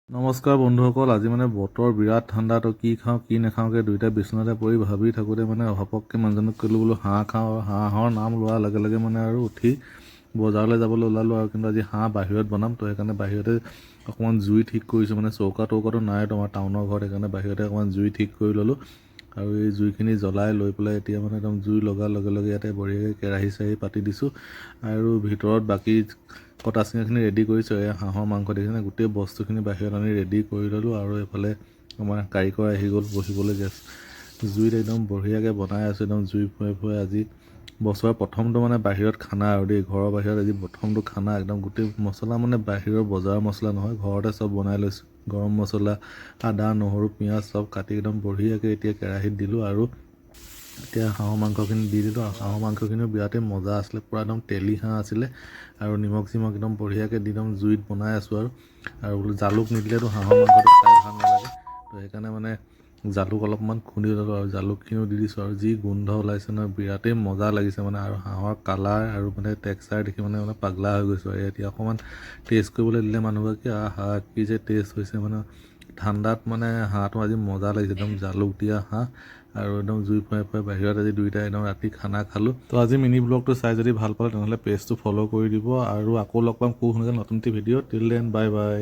নমস্কাৰ বন্ধুসকল, আজি মানে বতৰ বিৰাট ঠাণ্ডা। তো কি খাওঁ কি নাখাওঁকৈ দুইটা বিচনাতে পৰি ভাবি থাকোঁতে মানে ঘপককৈ মানুহজনক ক'লোঁ বোলো হাঁহ খাওঁ। আৰু হাঁহৰ নাম লোৱাৰ লগে লগে মানে আৰু উঠি বজাৰলৈ যাবলৈ ওলালোঁ। আৰু কিন্তু আজি হাঁহ বাহিৰত বনাম, তো সেইকাৰণে বাহিৰতে অকণমান জুই ঠিক কৰিছোঁ। মানে চৌকা তৌকাটো নাই তোমাৰ টাউনৰ ঘৰত, সেইকাৰণে বাহিৰতে অকণমান জুই ঠিক কৰি ল'লোঁ। আৰু এই জুইখিনি জ্বলাই লৈ পেলাই এতিয়া মানে একদম জুই লগাৰ লগে লগে ইয়াতে বঢ়িয়াকৈ কেৰাহী চেৰাহী পাতি দিছোঁ। আৰু ভিতৰত বাকী কটা চিঙাখিনি ৰেডি কৰিছোঁ। এই হাঁহৰ মাংস দেখিছেনে, গোটেই বস্তুখিনি বাহিৰত আনি ৰেডি কৰি ল'লোঁ। আৰু এইফালে আমাৰ কাৰিকৰ আহি গ'ল বহিবলৈ গেছ জুইত একদম বঢ়িয়াকৈ বনাই আছোঁ, একদম জুই ফুৱাই ফুৱাই। আজি বছৰৰ প্ৰথমটো মানে বাহিৰত খানা আৰু দেই, ঘৰৰ বাহিৰত আজি প্ৰথমটো খানা। একদম গোটেই মছলা মানে বাহিৰৰ বজাৰৰ মছলা নহয়, ঘৰতে চব বনাই লৈছোঁ। গৰম মছলা, আদা নহৰু পিঁয়াজ চব কাটি একদম বঢ়িয়াকৈ এতিয়া কেৰাহীত দিলোঁ। আৰু এতিয়া হাঁহৰ মাংসখিনি দি দিলোঁ। আৰু হাঁহৰ মাংসখিনিও বিৰাটেই মজা আছিলে, পূৰা একদম তেলি হাঁহ আছিলে। আৰু নিমখ চিমখ একদম বঢ়িয়াকৈ দি একদম জুইত বনাই আছোঁ। আৰু বোলো জালুক নিদিলেতো হাঁহৰ মাংসটো খাই ভাল নালাগে, তো সেইকাৰণে মানে জালুক অলপমান খুন্দি ল'লোঁ আৰু জালুকখিনিও দি দিছোঁ। আৰু যি গোন্ধ ওলাইছে নহয়, বিৰাটেই মজা লাগিছে মানে। আৰু হাঁহৰ কালাৰ আৰু মানে টেক্সচাৰ দেখি মানে পাগলা হৈ গৈছোঁ। আৰু এতিয়া অকণমান টেষ্ট কৰিবলৈ দিলে মানুহগৰাকী, আহা কি যে টেষ্ট হৈছে মানে। ঠাণ্ডাত মানে হাঁহটো আজি মজা লাগিছে, একদম জালুক দিয়া হাঁহ। আৰু একদম জুই ফুৱাই ফুৱাই বাহিৰত আজি দুইটাই একদম ৰাতি খানা খালোঁ। তো আজি মিনি ব্লগটো চাই যদি ভাল পালে তেনেহ'লে পেজটো ফ'ল' কৰি দিব। আৰু আকৌ লগ পাম খুব সোনকালে নতুন video'. Till then bye bye.